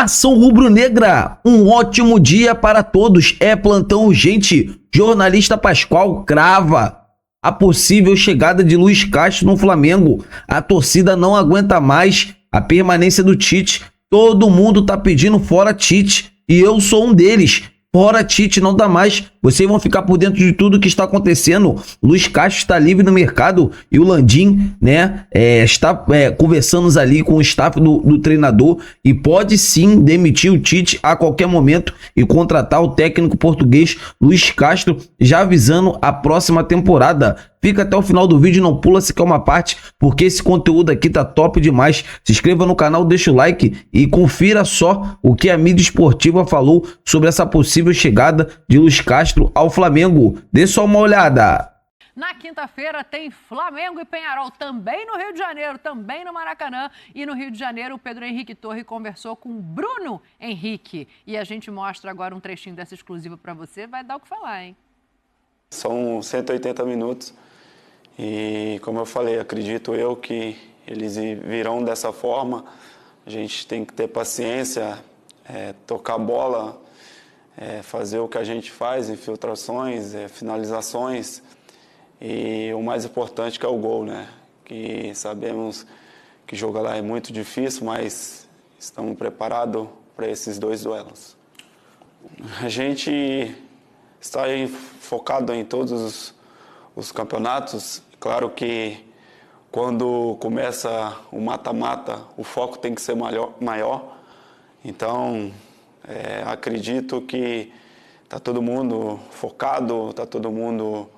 Nação rubro-negra, um ótimo dia para todos. É plantão urgente. Jornalista Pascoal crava a possível chegada de Luiz Castro no Flamengo. A torcida não aguenta mais a permanência do Tite. Todo mundo tá pedindo fora Tite e eu sou um deles. Fora Tite, não dá mais. Vocês vão ficar por dentro de tudo que está acontecendo. Luiz Castro está livre no mercado e o Landim, né, está conversando ali com o staff do treinador e pode sim demitir o Tite a qualquer momento e contratar o técnico português Luiz Castro, já avisando a próxima temporada. Fica até o final do vídeo, não pula se quer uma parte, porque esse conteúdo aqui tá top demais. Se inscreva no canal, deixa o like e confira só o que a mídia esportiva falou sobre essa possível chegada de Luiz Castro ao Flamengo. Dê só uma olhada. Na quinta-feira tem Flamengo e Peñarol, também no Rio de Janeiro, também no Maracanã. E no Rio de Janeiro, o Pedro Henrique Torre conversou com Bruno Henrique. E a gente mostra agora um trechinho dessa exclusiva para você. Vai dar o que falar, hein? São 180 minutos. E, como eu falei, acredito eu que eles virão dessa forma. A gente tem que ter paciência, tocar a bola, fazer o que a gente faz, infiltrações, finalizações. E o mais importante que é o gol, né? Que sabemos que jogar lá é muito difícil, mas estamos preparados para esses dois duelos. A gente está aí focado em todos os campeonatos. Claro que quando começa o mata-mata, o foco tem que ser maior. Então, acredito que está todo mundo focado, está todo mundo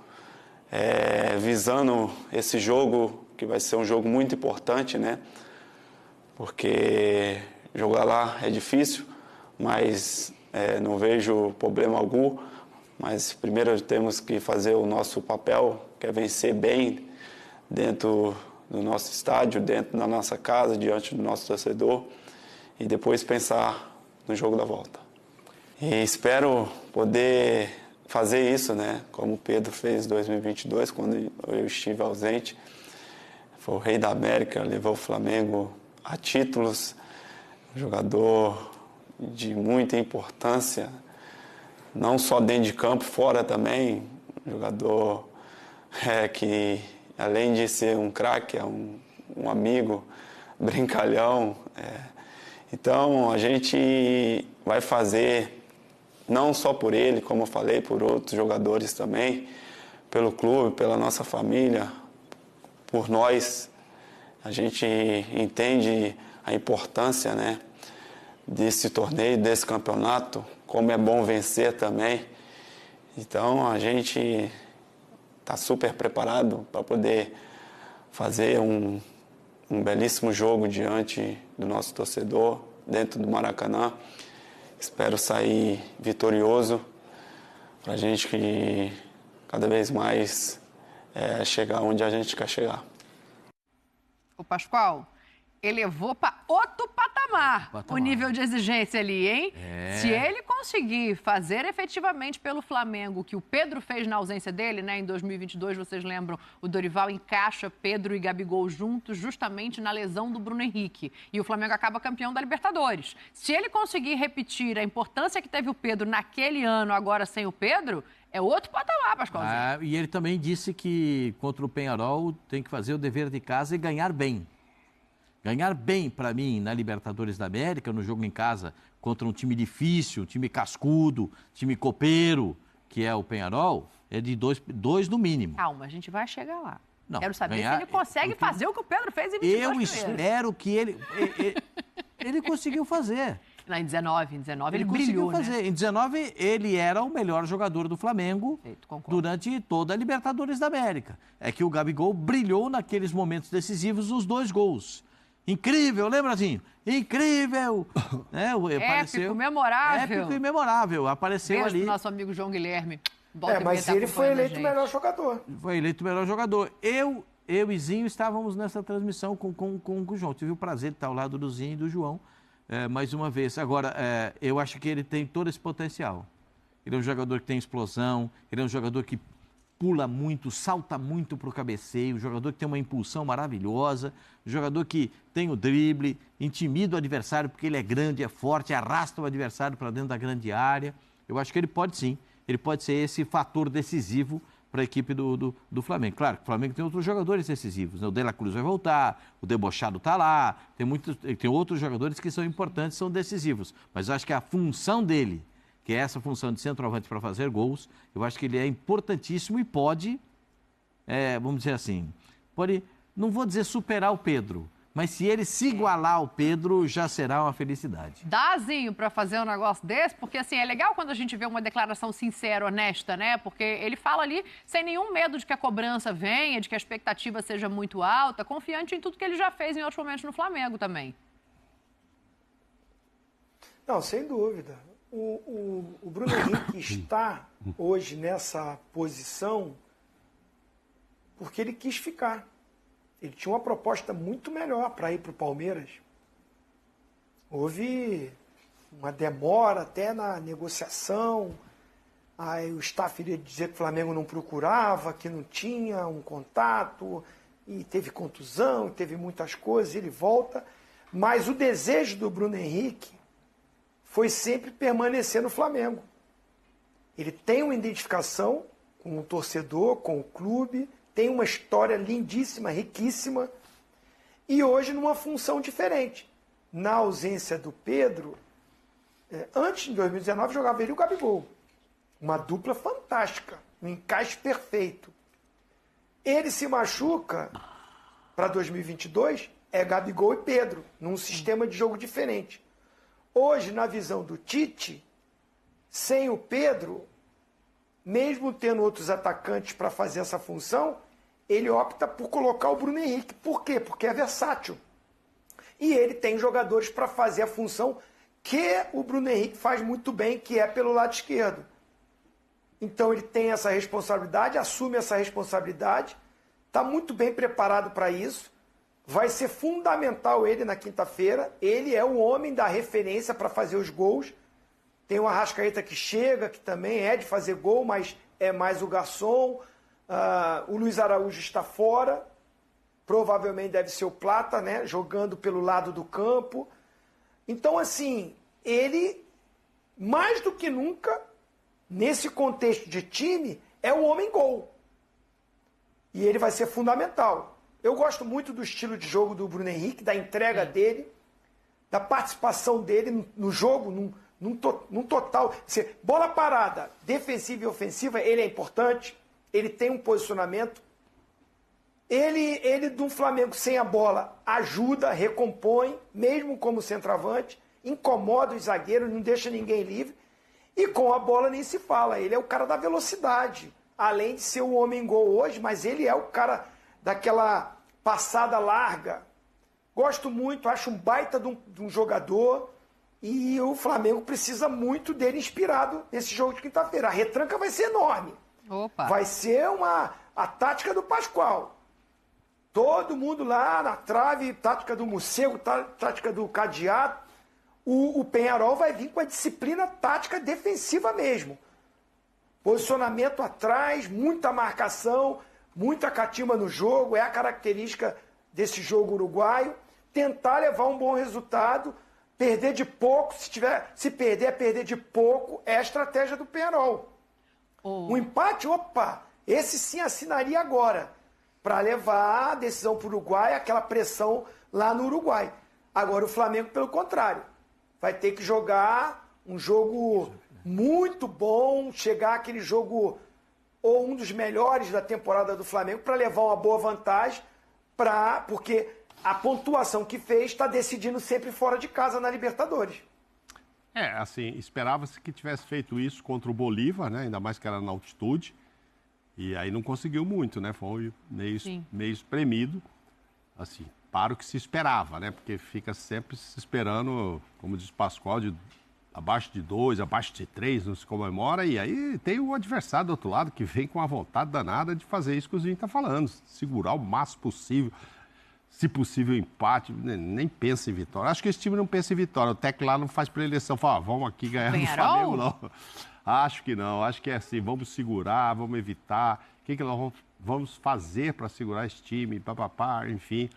visando esse jogo, que vai ser um jogo muito importante, né? Porque jogar lá é difícil, mas não vejo problema algum. Mas primeiro temos que fazer o nosso papel, que é vencer bem dentro do nosso estádio, dentro da nossa casa, diante do nosso torcedor, e depois pensar no jogo da volta. E espero poder fazer isso, né? Como o Pedro fez em 2022, quando eu estive ausente. Foi o rei da América, levou o Flamengo a títulos, um jogador de muita importância, não só dentro de campo, fora também, um jogador que, além de ser um craque, é um amigo, brincalhão. Então, a gente vai fazer, não só por ele, como eu falei, por outros jogadores também, pelo clube, pela nossa família, por nós. A gente entende a importância, né, desse torneio, desse campeonato, como é bom vencer também. Então, a gente está super preparado para poder fazer um belíssimo jogo diante do nosso torcedor, dentro do Maracanã. Espero sair vitorioso para a gente que cada vez mais chegar onde a gente quer chegar. O Pascoal elevou para outro patamar o nível de exigência ali, hein? Se ele conseguir fazer efetivamente pelo Flamengo o que o Pedro fez na ausência dele, né? Em 2022, vocês lembram, o Dorival encaixa Pedro e Gabigol juntos justamente na lesão do Bruno Henrique. E o Flamengo acaba campeão da Libertadores. Se ele conseguir repetir a importância que teve o Pedro naquele ano, agora sem o Pedro, é outro patamar, Pascoalzinho. E ele também disse que contra o Peñarol tem que fazer o dever de casa e ganhar bem. Ganhar bem, para mim, na Libertadores da América, no jogo em casa, contra um time difícil, time cascudo, time copeiro, que é o Peñarol, é de dois no mínimo. Calma, a gente vai chegar lá. Não, quero saber se ele consegue fazer o que o Pedro fez em 22 Eu espero que ele conseguiu fazer. Em 19 ele conseguiu brilhou, fazer. Né? Em 19, ele era o melhor jogador do Flamengo durante toda a Libertadores da América. É que o Gabigol brilhou naqueles momentos decisivos nos 2 gols. Incrível, lembra, Zinho? Incrível! Épico, memorável. Épico e memorável. Apareceu Beijo ali. Pro nosso amigo João Guilherme. Mas ele foi eleito o melhor jogador. Foi eleito o melhor jogador. Eu e Zinho estávamos nessa transmissão com o João. Tive o prazer de estar ao lado do Zinho e do João mais uma vez. Agora, eu acho que ele tem todo esse potencial. Ele é um jogador que tem explosão, ele é um jogador que pula muito, salta muito para o cabeceio, um jogador que tem uma impulsão maravilhosa, um jogador que tem o drible, intimida o adversário porque ele é grande, é forte, arrasta o adversário para dentro da grande área. Eu acho que ele pode sim, ele pode ser esse fator decisivo para a equipe do Flamengo. Claro que o Flamengo tem outros jogadores decisivos, né? O De La Cruz vai voltar, o Debochado está lá, tem outros jogadores que são importantes, são decisivos, mas eu acho que a função dele, que é essa função de centroavante para fazer gols, eu acho que ele é importantíssimo e pode, vamos dizer assim, pode, não vou dizer superar o Pedro, mas se ele se igualar ao Pedro, já será uma felicidade. Dázinho para fazer um negócio desse, porque assim, é legal quando a gente vê uma declaração sincera, honesta, né? Porque ele fala ali sem nenhum medo de que a cobrança venha, de que a expectativa seja muito alta, confiante em tudo que ele já fez em outros momentos no Flamengo também. Não, sem dúvida. O Bruno Henrique está hoje nessa posição porque ele quis ficar. Ele tinha uma proposta muito melhor para ir para o Palmeiras. Houve uma demora até na negociação. Aí o staff iria dizer que o Flamengo não procurava, que não tinha um contato, e teve contusão, teve muitas coisas, ele volta. Mas o desejo do Bruno Henrique foi sempre permanecer no Flamengo. Ele tem uma identificação com o torcedor, com o clube, tem uma história lindíssima, riquíssima, e hoje numa função diferente. Na ausência do Pedro, antes de 2019 jogava ele e o Gabigol. Uma dupla fantástica, um encaixe perfeito. Ele se machuca para 2022, é Gabigol e Pedro, num sistema de jogo diferente. Hoje, na visão do Tite, sem o Pedro, mesmo tendo outros atacantes para fazer essa função, ele opta por colocar o Bruno Henrique. Por quê? Porque é versátil. E ele tem jogadores para fazer a função que o Bruno Henrique faz muito bem, que é pelo lado esquerdo. Então ele tem essa responsabilidade, assume essa responsabilidade, está muito bem preparado para isso. Vai ser fundamental ele na quinta-feira. Ele é o homem da referência para fazer os gols. Tem o Arrascaeta que chega, que também é de fazer gol, mas é mais o garçom. O Luiz Araújo está fora. Provavelmente deve ser o Plata, né? Jogando pelo lado do campo. Então, assim, ele, mais do que nunca, nesse contexto de time, é o homem-gol. E ele vai ser fundamental. Eu gosto muito do estilo de jogo do Bruno Henrique, da entrega dele, da participação dele no jogo, num total. Bola parada, defensiva e ofensiva, ele é importante, ele tem um posicionamento. Ele do Flamengo sem a bola ajuda, recompõe, mesmo como centroavante, incomoda os zagueiros, não deixa ninguém livre. E com a bola nem se fala, ele é o cara da velocidade. Além de ser o homem-gol hoje, mas ele é o cara daquela passada larga. Gosto muito, acho um baita de um jogador e o Flamengo precisa muito dele inspirado nesse jogo de quinta-feira. A retranca vai ser enorme. Opa. Vai ser a tática do Pascoal. Todo mundo lá na trave, tática do morcego, tática do cadeado. O Peñarol vai vir com a disciplina tática defensiva mesmo. Posicionamento atrás, muita marcação, muita catimba no jogo, é a característica desse jogo uruguaio. Tentar levar um bom resultado, perder de pouco, se perder, é perder de pouco, é a estratégia do Peñarol. Um empate, esse sim assinaria agora, para levar a decisão para o Uruguai, aquela pressão lá no Uruguai. Agora o Flamengo, pelo contrário, vai ter que jogar um jogo muito bom, chegar aquele jogo ou um dos melhores da temporada do Flamengo para levar uma boa vantagem, porque a pontuação que fez está decidindo sempre fora de casa na Libertadores. Assim, esperava-se que tivesse feito isso contra o Bolívar, né? Ainda mais que era na altitude, e aí não conseguiu muito, né? Foi meio espremido, assim, para o que se esperava, né? Porque fica sempre se esperando, como diz o Pascoal, abaixo de 2, abaixo de 3, não se comemora, e aí tem o adversário do outro lado que vem com a vontade danada de fazer isso que o Zinho está falando, segurar o máximo possível, se possível empate, nem pensa em vitória. Acho que esse time não pensa em vitória, o técnico lá não faz preleção, fala, vamos aqui ganhar no Flamengo, não. Acho que não. Acho que é assim, vamos segurar, vamos evitar. O que nós vamos fazer para segurar esse time, papapá, enfim.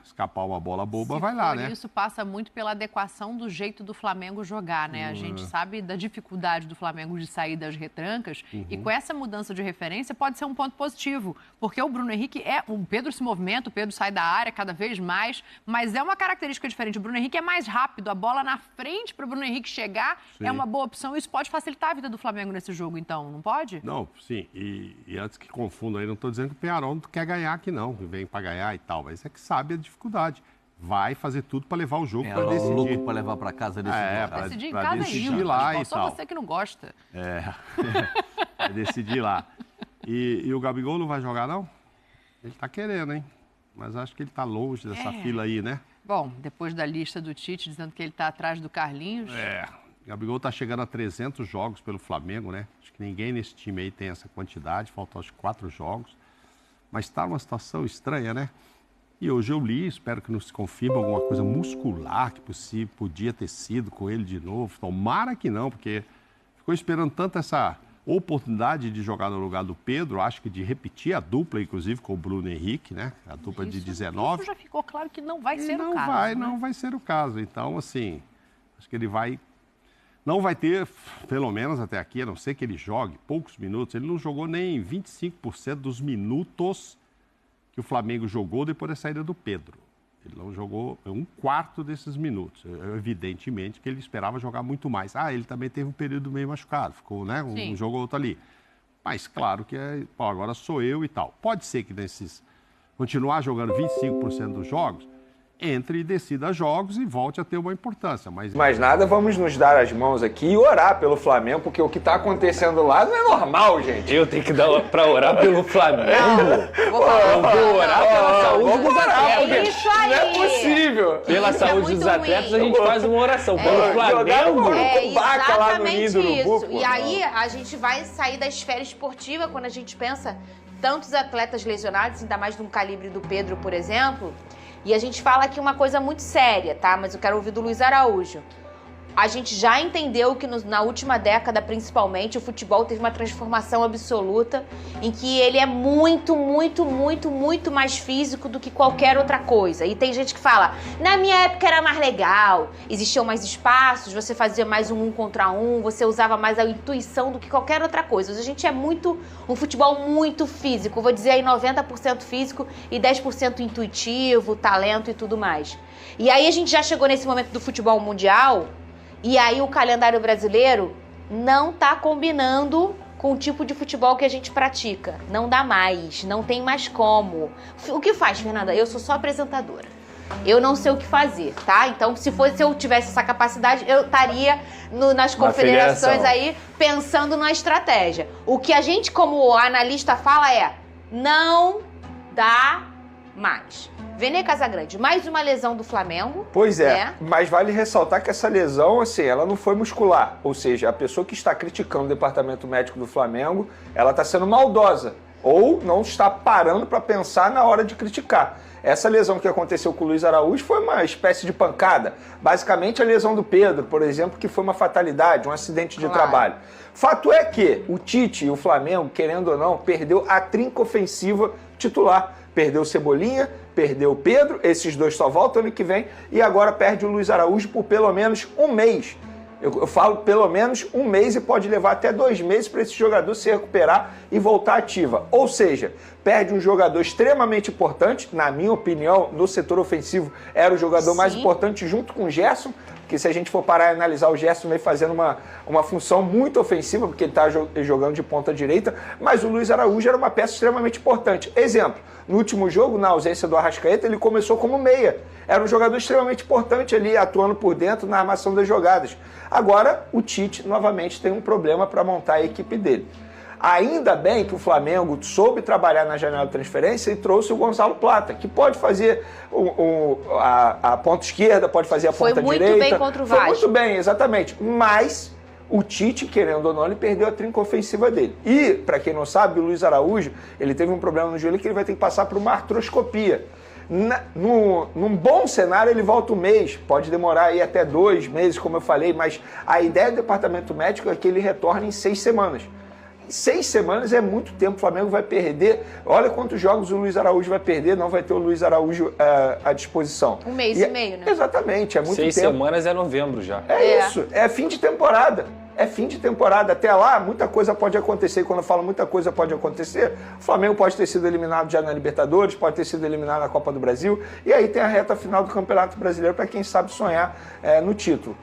Escapar uma bola boba, vai lá, né? Isso passa muito pela adequação do jeito do Flamengo jogar, né? A gente sabe da dificuldade do Flamengo de sair das retrancas e com essa mudança de referência pode ser um ponto positivo, porque o Bruno Henrique o Pedro se movimenta, o Pedro sai da área cada vez mais, mas é uma característica diferente. O Bruno Henrique é mais rápido, a bola na frente para o Bruno Henrique chegar é uma boa opção. Isso pode facilitar a vida do Flamengo nesse jogo, então, não pode? Não, sim. E antes que confunda aí, não estou dizendo que o Peñarol quer ganhar aqui, não, que vem para ganhar e tal, mas é que sabe a dificuldade. Vai fazer tudo para levar o jogo para decidir. Louco para levar para casa decidir. Para decidir em casa decidir lá e só tal. Só você que não gosta. Vai decidir lá. E o Gabigol não vai jogar, não? Ele tá querendo, hein? Mas acho que ele tá longe dessa fila aí, né? Bom, depois da lista do Tite dizendo que ele tá atrás do Carlinhos. O Gabigol tá chegando a 300 jogos pelo Flamengo, né? Acho que ninguém nesse time aí tem essa quantidade, faltam acho 4 jogos. Mas tá numa situação estranha, né? E hoje eu li, espero que não se confirme alguma coisa muscular que podia ter sido com ele de novo. Tomara que não, porque ficou esperando tanto essa oportunidade de jogar no lugar do Pedro, acho que de repetir a dupla, inclusive, com o Bruno Henrique, né? A dupla de 19. Isso já ficou claro que não vai ser o caso. Não vai ser o caso. Então, assim, acho que ele não vai ter, pelo menos até aqui, a não ser que ele jogue poucos minutos. Ele não jogou nem 25% dos minutos que o Flamengo jogou depois da saída do Pedro. Ele não jogou 1/4 desses minutos. Evidentemente que ele esperava jogar muito mais. Ele também teve um período meio machucado, ficou, né? Um jogo ou outro ali. Mas claro que agora sou eu e tal. Pode ser que continuar jogando 25% dos jogos, entre e decida jogos e volte a ter uma importância. Mas nada, vamos nos dar as mãos aqui e orar pelo Flamengo, porque o que está acontecendo lá não é normal, gente. Eu tenho que dar para orar pelo Flamengo. Eu vou orar pela saúde dos atletas. Isso aí. Não é possível. Pela saúde dos atletas, a gente faz uma oração. Pelo Flamengo. Exatamente isso. E aí a gente vai sair da esfera esportiva quando a gente pensa tantos atletas lesionados, ainda mais de um calibre do Pedro, por exemplo. E a gente fala aqui uma coisa muito séria, tá? Mas eu quero ouvir do Luiz Araújo. A gente já entendeu que na última década, principalmente, o futebol teve uma transformação absoluta em que ele é muito, muito, muito, muito mais físico do que qualquer outra coisa. E tem gente que fala, na minha época era mais legal, existiam mais espaços, você fazia mais um contra um, você usava mais a intuição do que qualquer outra coisa. Hoje a gente é um futebol muito físico, vou dizer aí 90% físico e 10% intuitivo, talento e tudo mais. E aí a gente já chegou nesse momento do futebol mundial. E aí o calendário brasileiro não tá combinando com o tipo de futebol que a gente pratica. Não dá mais, não tem mais como. O que faz, Fernanda? Eu sou só apresentadora. Eu não sei o que fazer, tá? Então, se eu tivesse essa capacidade, eu estaria nas confederações aí pensando na estratégia. O que a gente, como analista, fala não dá mais. Vene Casagrande, mais uma lesão do Flamengo. Pois é, mas vale ressaltar que essa lesão, assim, ela não foi muscular. Ou seja, a pessoa que está criticando o departamento médico do Flamengo, ela está sendo maldosa. Ou não está parando para pensar na hora de criticar. Essa lesão que aconteceu com o Luiz Araújo foi uma espécie de pancada. Basicamente a lesão do Pedro, por exemplo, que foi uma fatalidade, um acidente de trabalho. Fato é que o Tite e o Flamengo, querendo ou não, perdeu a trinca ofensiva titular. Perdeu o Cebolinha, perdeu o Pedro, esses dois só voltam ano que vem, e agora perde o Luiz Araújo por pelo menos um mês. Eu falo pelo menos um mês e pode levar até 2 meses para esse jogador se recuperar e voltar ativa. Ou seja, perde um jogador extremamente importante, na minha opinião, no setor ofensivo, era o jogador mais importante junto com o Gerson, porque se a gente for parar e analisar, o Gerson vem fazendo uma função muito ofensiva, porque ele está jogando de ponta direita, mas o Luiz Araújo era uma peça extremamente importante. Exemplo, no último jogo, na ausência do Arrascaeta, ele começou como meia. Era um jogador extremamente importante ali, atuando por dentro na armação das jogadas. Agora, o Tite, novamente, tem um problema para montar a equipe dele. Ainda bem que o Flamengo soube trabalhar na janela de transferência e trouxe o Gonzalo Plata, que pode fazer a ponta esquerda, pode fazer a ponta direita. Foi muito bem contra o Vasco. Foi muito bem, exatamente. Mas o Tite, querendo ou não, ele perdeu a trinca ofensiva dele. E, para quem não sabe, o Luiz Araújo, ele teve um problema no joelho que ele vai ter que passar por uma artroscopia. Num bom cenário, ele volta um mês, pode demorar aí até 2 meses, como eu falei, mas a ideia do departamento médico é que ele retorne em 6 semanas. 6 semanas é muito tempo, o Flamengo vai perder. Olha quantos jogos o Luiz Araújo vai perder, não vai ter o Luiz Araújo à disposição. Um mês e meio, né? Exatamente, é muito tempo. 6 semanas é novembro já. É isso, é fim de temporada. É fim de temporada. Até lá, muita coisa pode acontecer. E quando eu falo muita coisa pode acontecer, o Flamengo pode ter sido eliminado já na Libertadores, pode ter sido eliminado na Copa do Brasil. E aí tem a reta final do Campeonato Brasileiro para quem sabe sonhar no título.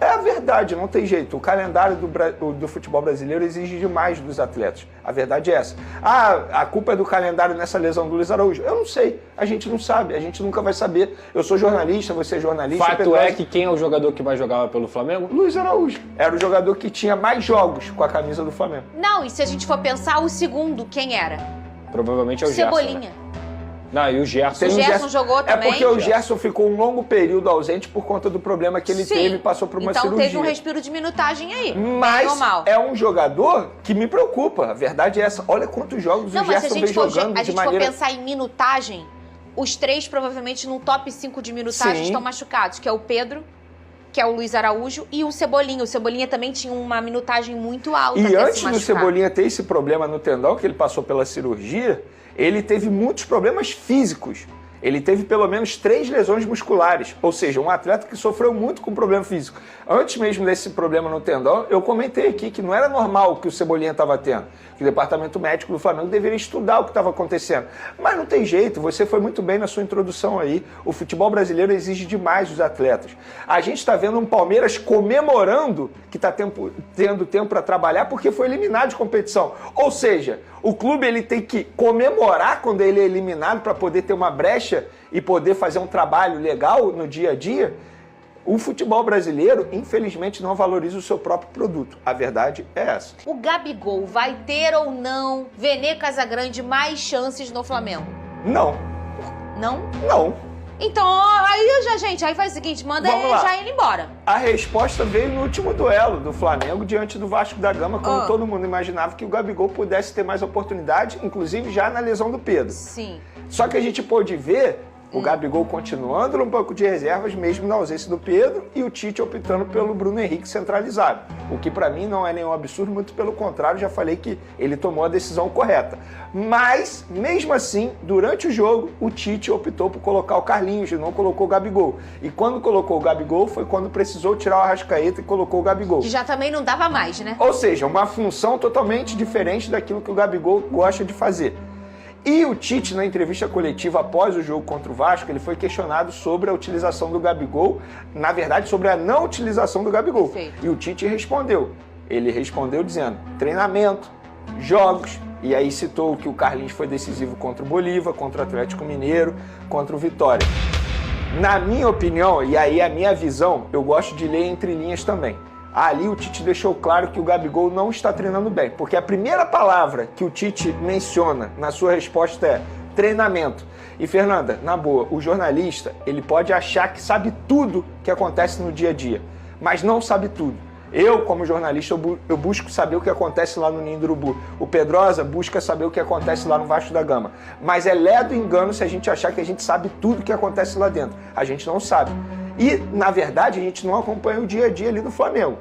É a verdade, não tem jeito. O calendário do futebol brasileiro exige demais dos atletas. A verdade é essa. A culpa é do calendário nessa lesão do Luiz Araújo. Eu não sei. A gente não sabe. A gente nunca vai saber. Eu sou jornalista, você é jornalista. Fato é que quem é o jogador que mais jogava pelo Flamengo? Luiz Araújo. Era o jogador que tinha mais jogos com a camisa do Flamengo. Não, e se a gente for pensar, o segundo, quem era? Provavelmente é o Gerson. Cebolinha. Né? Não, e o Gerson. O Gerson jogou também. É porque o Gerson ficou um longo período ausente por conta do problema que ele teve e passou por uma cirurgia. Então teve um respiro de minutagem aí. Mas é um jogador que me preocupa. A verdade é essa. Olha quantos jogos o Gerson vem jogando de maneira... Se a gente for pensar em minutagem, os 3 provavelmente no top 5 de minutagem estão machucados, que é o Pedro, que é o Luiz Araújo e o Cebolinha. O Cebolinha também tinha uma minutagem muito alta. E antes do Cebolinha ter esse problema no tendão, que ele passou pela cirurgia, ele teve muitos problemas físicos. Ele teve pelo menos 3 lesões musculares, ou seja, um atleta que sofreu muito com problema físico. Antes mesmo desse problema no tendão, eu comentei aqui que não era normal o que o Cebolinha estava tendo, que o departamento médico do Flamengo deveria estudar o que estava acontecendo. Mas não tem jeito, você foi muito bem na sua introdução aí. O futebol brasileiro exige demais dos atletas. A gente está vendo um Palmeiras comemorando que está tendo tempo para trabalhar porque foi eliminado de competição. Ou seja, o clube ele tem que comemorar quando ele é eliminado para poder ter uma brecha e poder fazer um trabalho legal no dia a dia. O futebol brasileiro, infelizmente, não valoriza o seu próprio produto. A verdade é essa. O Gabigol vai ter ou não, Vene Casagrande, mais chances no Flamengo? Não. Não? Não. Então, aí, gente, aí faz o seguinte, manda ele embora. A resposta veio no último duelo do Flamengo diante do Vasco da Gama, quando todo mundo imaginava que o Gabigol pudesse ter mais oportunidade, inclusive já na lesão do Pedro. Sim. Só que a gente pôde ver o Gabigol continuando no banco de reservas, mesmo na ausência do Pedro, e o Tite optando pelo Bruno Henrique centralizado. O que para mim não é nenhum absurdo, muito pelo contrário, já falei que ele tomou a decisão correta. Mas, mesmo assim, durante o jogo, o Tite optou por colocar o Carlinhos e não colocou o Gabigol. E quando colocou o Gabigol, foi quando precisou tirar o Arrascaeta e colocou o Gabigol. Que já também não dava mais, né? Ou seja, uma função totalmente diferente daquilo que o Gabigol gosta de fazer. E o Tite, na entrevista coletiva após o jogo contra o Vasco, ele foi questionado sobre a utilização do Gabigol, na verdade, sobre a não utilização do Gabigol. Perfeito. E o Tite respondeu. Ele respondeu dizendo, treinamento, jogos, e aí citou que o Carlinhos foi decisivo contra o Bolívar, contra o Atlético Mineiro, contra o Vitória. Na minha opinião, e aí a minha visão, eu gosto de ler entre linhas também. Ali o Tite deixou claro que o Gabigol não está treinando bem, porque a primeira palavra que o Tite menciona na sua resposta é treinamento. E Fernanda, na boa, o jornalista, ele pode achar que sabe tudo que acontece no dia a dia, mas não sabe tudo. Eu, como jornalista, eu busco saber o que acontece lá no Ninho do Urubu. O Pedrosa busca saber o que acontece lá no Vasco da Gama. Mas é ledo engano se a gente achar que a gente sabe tudo o que acontece lá dentro. A gente não sabe. E, na verdade, a gente não acompanha o dia a dia ali do Flamengo.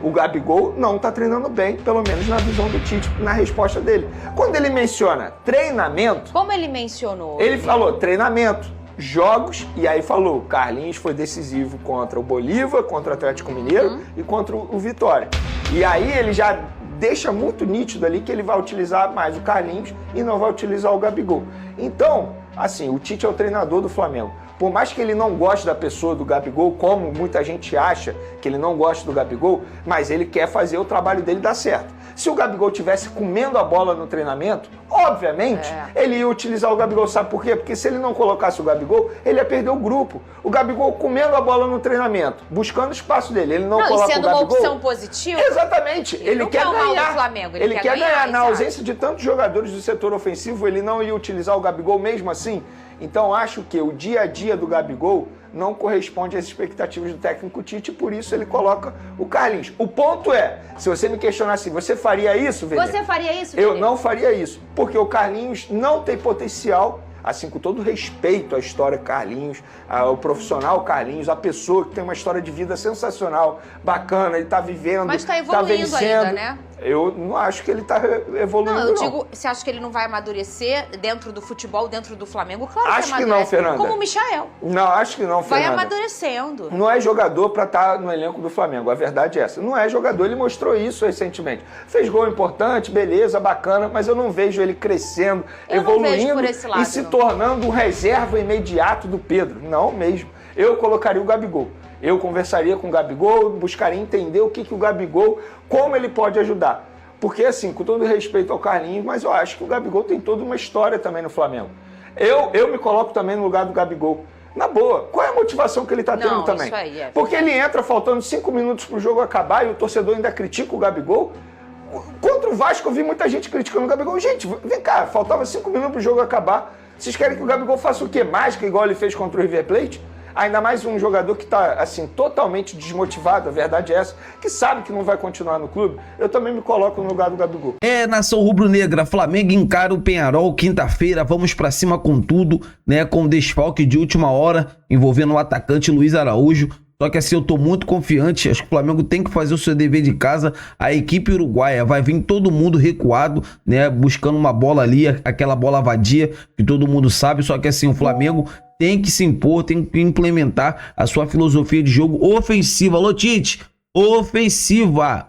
O Gabigol não está treinando bem, pelo menos na visão do Tite, na resposta dele. Quando ele menciona treinamento... Como ele mencionou? Ele falou treinamento, jogos, e aí falou, Carlinhos foi decisivo contra o Bolívar, contra o Atlético Mineiro e contra o Vitória. E aí ele já deixa muito nítido ali que ele vai utilizar mais o Carlinhos e não vai utilizar o Gabigol. Então, assim, o Tite é o treinador do Flamengo. Por mais que ele não goste da pessoa do Gabigol, como muita gente acha que ele não gosta do Gabigol, mas ele quer fazer o trabalho dele dar certo. Se o Gabigol tivesse comendo a bola no treinamento, obviamente, ele ia utilizar o Gabigol. Sabe por quê? Porque se ele não colocasse o Gabigol, ele ia perder o grupo. O Gabigol comendo a bola no treinamento, buscando o espaço dele. Ele não coloca o Gabigol. Sendo uma opção positiva. Exatamente. Ele quer ganhar. Do Flamengo. Ele quer ganhar. Na ausência de tantos jogadores do setor ofensivo, ele não ia utilizar o Gabigol mesmo assim. Então, acho que o dia a dia do Gabigol não corresponde às expectativas do técnico Tite, por isso ele coloca o Carlinhos. O ponto é, se você me questionar assim, você faria isso, Vene? Você faria isso, Vene? Eu não faria isso, porque o Carlinhos não tem potencial assim, com todo respeito à história Carlinhos, ao profissional Carlinhos, a pessoa que tem uma história de vida sensacional, bacana, ele tá vivendo, mas tá evoluindo ainda, né? Eu não acho que ele tá evoluindo, não. Eu digo, você acha que ele não vai amadurecer dentro do futebol, dentro do Flamengo? Claro acho que amadurece. Não, Fernanda. Como o Michael. Não, acho que não, Fernanda. Vai amadurecendo. Não é jogador pra estar no elenco do Flamengo, a verdade é essa. Não é jogador, ele mostrou isso recentemente. Fez gol importante, beleza, bacana, mas eu não vejo ele crescendo, evoluindo e se tornando um reserva imediato do Pedro. Não mesmo. Eu colocaria o Gabigol. Eu conversaria com o Gabigol, buscaria entender o que o Gabigol, como ele pode ajudar. Porque, assim, com todo respeito ao Carlinhos, mas eu acho que o Gabigol tem toda uma história também no Flamengo. Eu me coloco também no lugar do Gabigol. Na boa, qual é a motivação que ele está tendo também? Isso aí, porque ele entra faltando 5 minutos para o jogo acabar e o torcedor ainda critica o Gabigol. Contra o Vasco eu vi muita gente criticando o Gabigol. Gente, vem cá, faltava 5 minutos para o jogo acabar. Vocês querem que o Gabigol faça o quê? Mágica, igual ele fez contra o River Plate? Ainda mais um jogador que está, assim, totalmente desmotivado, a verdade é essa, que sabe que não vai continuar no clube. Eu também me coloco no lugar do Gabigol. Nação rubro-negra, Flamengo encara o Peñarol quinta-feira, vamos pra cima com tudo, né, com desfalque de última hora, envolvendo o atacante Luiz Araújo. Só que assim, eu tô muito confiante, acho que o Flamengo tem que fazer o seu dever de casa. A equipe uruguaia vai vir todo mundo recuado, né, buscando uma bola ali, aquela bola vadia, que todo mundo sabe. Só que assim, o Flamengo tem que se impor, tem que implementar a sua filosofia de jogo ofensiva. Alô, Tite, ofensiva,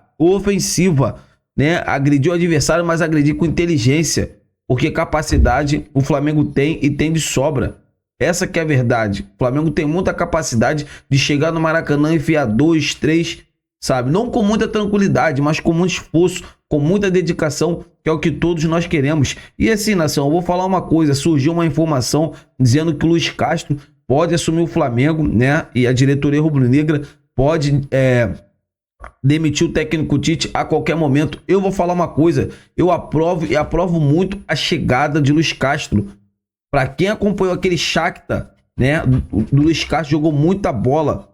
né, agredir o adversário, mas agredir com inteligência, porque capacidade o Flamengo tem e tem de sobra. Essa que é a verdade. O Flamengo tem muita capacidade de chegar no Maracanã e enfiar 2, 3, sabe? Não com muita tranquilidade, mas com muito esforço, com muita dedicação, que é o que todos nós queremos. E assim, nação, eu vou falar uma coisa. Surgiu uma informação dizendo que o Luiz Castro pode assumir o Flamengo, né? E a diretoria rubro-negra pode demitir o técnico Tite a qualquer momento. Eu vou falar uma coisa. Eu aprovo e aprovo muito a chegada de Luiz Castro. Para quem acompanhou aquele Shakhtar, né, do Luiz Castro, jogou muita bola.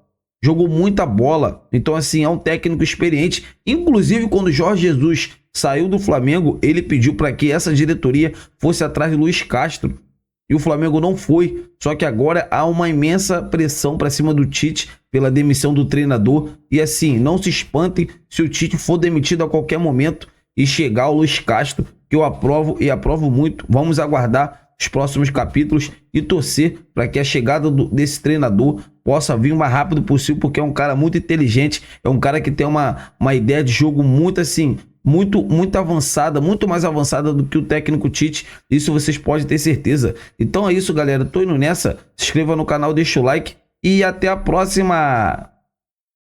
Então, assim, é um técnico experiente. Inclusive, quando o Jorge Jesus saiu do Flamengo, ele pediu para que essa diretoria fosse atrás de Luiz Castro. E o Flamengo não foi. Só que agora há uma imensa pressão para cima do Tite pela demissão do treinador. E assim, não se espantem se o Tite for demitido a qualquer momento e chegar o Luiz Castro, que eu aprovo e aprovo muito. Vamos aguardar os próximos capítulos e torcer para que a chegada desse treinador possa vir o mais rápido possível, porque é um cara muito inteligente, é um cara que tem uma ideia de jogo muito assim, muito avançada, muito mais avançada do que o técnico Tite. Isso vocês podem ter certeza. Então é isso, galera, tô indo nessa. Se inscreva no canal, deixa o like e até a próxima.